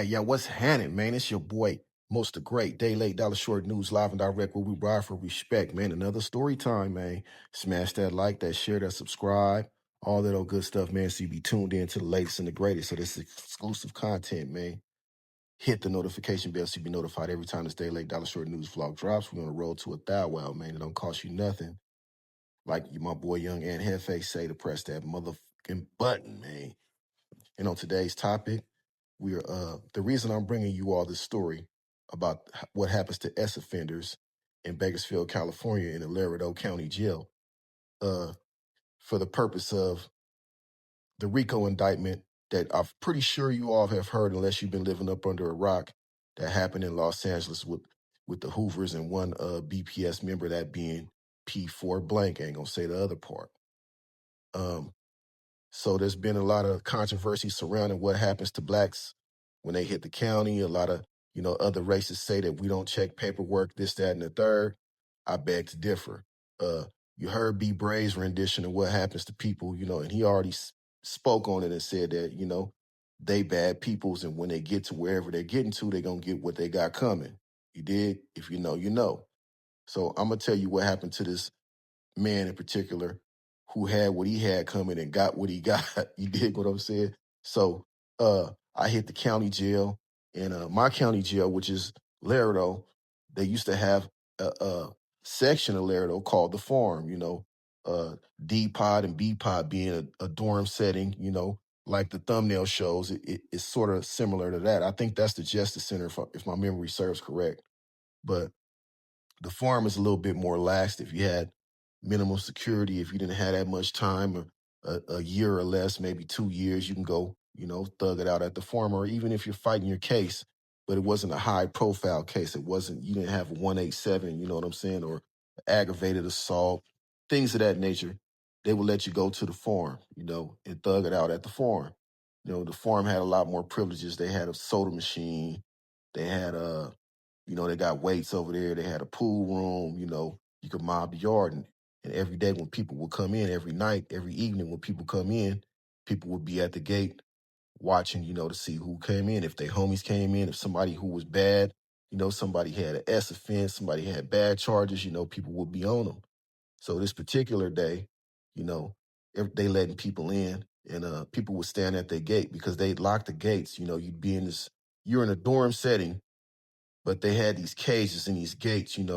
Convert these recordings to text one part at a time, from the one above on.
Hey, yo, what's happening, man? It's your boy, Most the Great, Day Late, Dollar Short News, live and direct, where we ride for respect, man. Another story time, man. Smash that like, that share, that subscribe, all that old good stuff, man. So you be tuned in to the latest and the greatest. So this is exclusive content, man. Hit the notification bell so you be notified every time this Day Late, Dollar Short News vlog drops. We're on the road to 1,000, man. It don't cost you nothing. Like my boy Young and Headface say, to press that motherfucking button, man. And on today's topic, we're the reason I'm bringing you all this story about what happens to S offenders in Bakersfield, California, in the Lerado County Jail, uh, for the purpose of the RICO indictment that I'm pretty sure you all have heard, unless you've been living up under a rock, that happened in Los Angeles with the Hoovers and one BPS member, that being P4 blank. I ain't gonna say the other part. Um, So there's been a lot of controversy surrounding what happens to blacks when they hit the county. A lot of, other races say that we don't check paperwork, this, that, and the third. I beg to differ. Uh, you heard B. Bray's rendition of what happens to people, and he already spoke on it and said that, they bad peoples, and when they get to wherever they're getting to, they're going to get what they got coming. You did? If you know, you know. So I'm going to tell you what happened to this man in particular who had what he had coming and got what he got. You dig what I'm saying? So I hit the county jail, and my county jail, which is Lerado, they used to have a section of Lerado called the farm, uh, D pod and B pod being a dorm setting, like the thumbnail shows. It's sort of similar to that. I think that's the Justice Center, if my memory serves correct. But the farm is a little bit more lax. If you had minimum security, if you didn't have that much time, or a year or less, maybe 2 years, you can go, thug it out at the farm. Or even if you're fighting your case, but it wasn't a high profile case. It wasn't, you didn't have a 187, you know what I'm saying, or aggravated assault, things of that nature. They would let you go to the farm, and thug it out at the farm. The farm had a lot more privileges. They had a soda machine. They had they got weights over there. They had a pool room. You could mob the yard. And every day when people would come in, every night, every evening when people come in, people would be at the gate watching, to see who came in. If they homies came in, if somebody who was bad, somebody had an S offense, somebody had bad charges, people would be on them. So this particular day, you know, they letting people in, and people would stand at their gate because they locked the gates. You're in a dorm setting, but they had these cages and these gates, and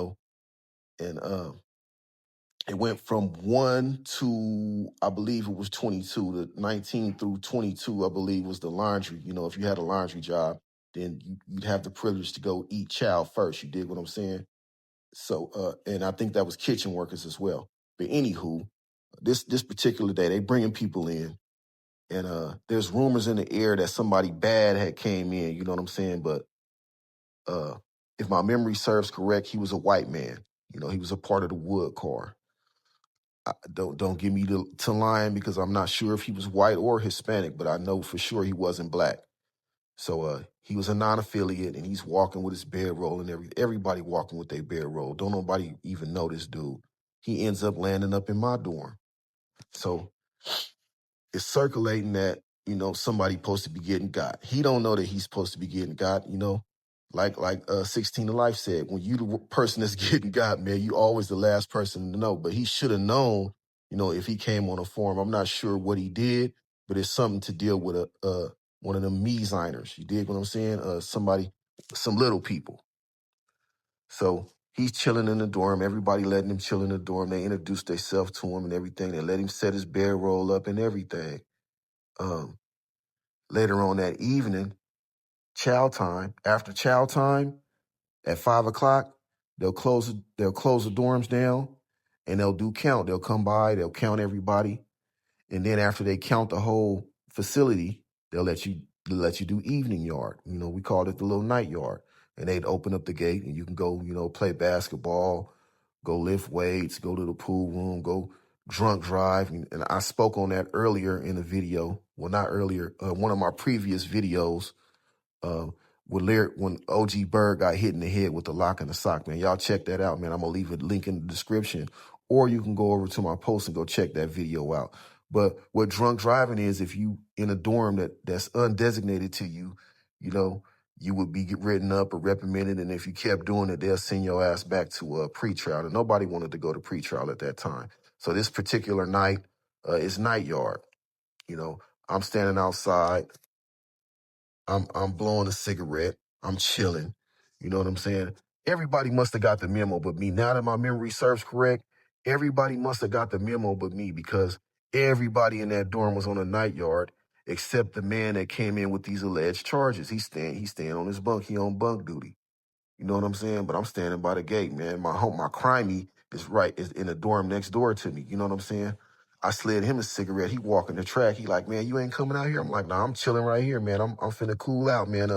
it went from 1 to, I believe it was 22, the 19 through 22, I believe, was the laundry. If you had a laundry job, then you'd have the privilege to go eat chow first. You dig what I'm saying? So, and I think that was kitchen workers as well. But anywho, this particular day, they bringing people in, and there's rumors in the air that somebody bad had came in. You know what I'm saying? But uh, if my memory serves correct, he was a white man. He was a part of the wood car. Don't get me to lying, because I'm not sure if he was white or Hispanic, but I know for sure he wasn't black. So he was a non-affiliate, and he's walking with his bedroll, and everybody walking with their bedroll. Don't nobody even know this dude. He ends up landing up in my dorm. So it's circulating that, somebody supposed to be getting got. He don't know that he's supposed to be getting got, like 16 to Life said, when you the person that's getting got, man, you always the last person to know. But he should have known, if he came on a forum. I'm not sure what he did, but it's something to deal with one of them me-signers. You dig what I'm saying? Some little people. So he's chilling in the dorm. Everybody letting him chill in the dorm. They introduced themselves to him and everything. They let him set his bedroll up and everything. Um, Later on that evening, after chow time, at 5 o'clock, they'll close the dorms down, and they'll do count. They'll come by, they'll count everybody, and then after they count the whole facility, they'll let you do evening yard. We called it the little night yard, and they'd open up the gate, and you can go, play basketball, go lift weights, go to the pool room, go drunk drive. And I spoke on that earlier in the video. Well, not earlier, one of my previous videos, uh, when OG Bird got hit in the head with the lock and the sock, man. Y'all check that out, man. I'm going to leave a link in the description, or you can go over to my post and go check that video out. But what drunk driving is, if you in a dorm that's undesignated to you, you know, you would be written up or reprimanded, and if you kept doing it, they'll send your ass back to a pretrial. And nobody wanted to go to pretrial at that time. So this particular night is night yard. You know, I'm standing outside. I'm blowing a cigarette. I'm chilling. You know what I'm saying? Everybody must have got the memo but me. Now that my memory serves correct, everybody must have got the memo but me, because everybody in that dorm was on a night yard except the man that came in with these alleged charges. He's staying on his bunk. He on bunk duty. You know what I'm saying? But I'm standing by the gate, man. My crimey is in the dorm next door to me. You know what I'm saying? I slid him a cigarette. He walking the track. He like, man, you ain't coming out here? I'm like, nah, I'm chilling right here, man. I'm finna cool out, man.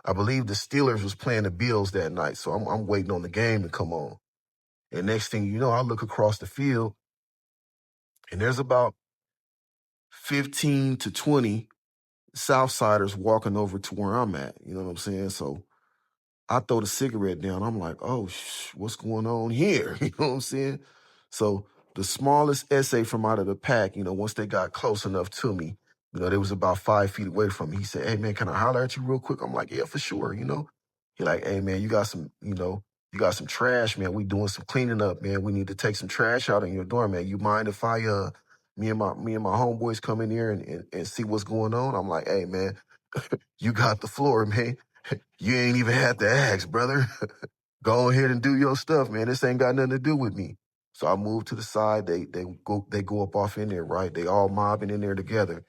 I believe the Steelers was playing the Bills that night, so I'm waiting on the game to come on. And next thing you know, I look across the field, and there's about 15 to 20 Southsiders walking over to where I'm at. You know what I'm saying? So I throw the cigarette down. I'm like, oh, what's going on here? You know what I'm saying? So the smallest essay from out of the pack, you know, once they got close enough to me, you know, they was about 5 feet away from me. He said, hey, man, can I holler at you real quick? I'm like, yeah, for sure, you know. He like, hey, man, you got some, you got some trash, man. We doing some cleaning up, man. We need to take some trash out in your dorm, man. You mind if I, me and my homeboys come in here and see what's going on? I'm like, hey, man, you got the floor, man. You ain't even had to ask, brother. Go ahead and do your stuff, man. This ain't got nothing to do with me. So I moved to the side. They go up off in there, right? They all mobbing in there together.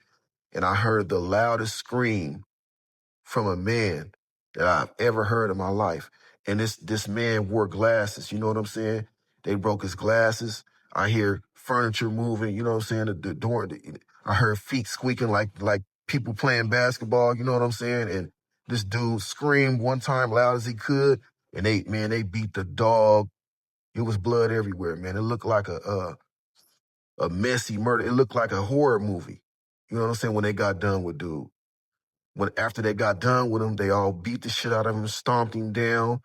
And I heard the loudest scream from a man that I've ever heard in my life. And this man wore glasses. You know what I'm saying? They broke his glasses. I hear furniture moving. You know what I'm saying? The door. I heard feet squeaking like people playing basketball. You know what I'm saying? And this dude screamed one time loud as he could, and they beat the dog. It was blood everywhere, man. It looked like a messy murder. It looked like a horror movie. You know what I'm saying? When they got done with dude. After they got done with him, they all beat the shit out of him, stomped him down.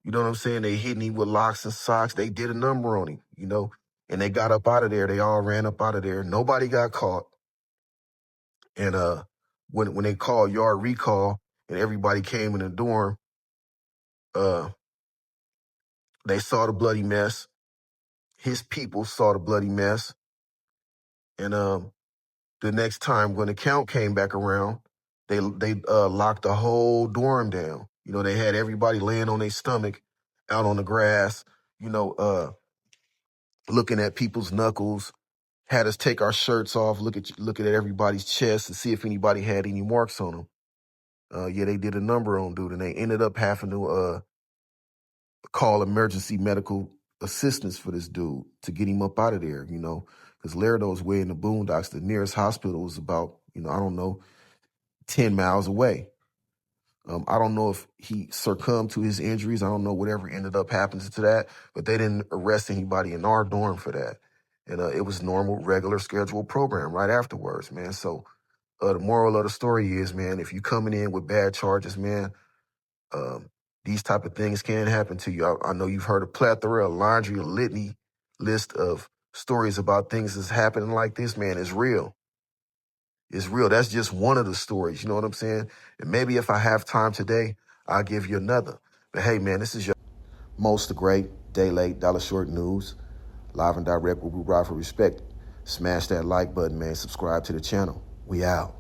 You know what I'm saying? They hit him with locks and socks. They did a number on him, you know? And they got up out of there. They all ran up out of there. Nobody got caught. And when they called yard recall and everybody came in the dorm, uh, they saw the bloody mess. His people saw the bloody mess. And the next time when the count came back around, they locked the whole dorm down. You know, they had everybody laying on their stomach out on the grass, you know, looking at people's knuckles, had us take our shirts off, looking at everybody's chest to see if anybody had any marks on them. Yeah, they did a number on dude, and they ended up having to call emergency medical assistance for this dude to get him up out of there, you know, because Lerado's way in the boondocks. The nearest hospital was about, I don't know, 10 miles away. I don't know if he succumbed to his injuries. I don't know whatever ended up happening to that, but they didn't arrest anybody in our dorm for that. And it was normal, regular scheduled program right afterwards, man. So the moral of the story is, man, if you coming in with bad charges, man, um, these type of things can happen to you. I know you've heard a plethora, a laundry, a litany list of stories about things that's happening like this, man. It's real. It's real. That's just one of the stories. You know what I'm saying? And maybe if I have time today, I'll give you another. But hey, man, this is your most the great, day late, dollar short news. Live and direct where we ride for respect. Smash that like button, man. Subscribe to the channel. We out.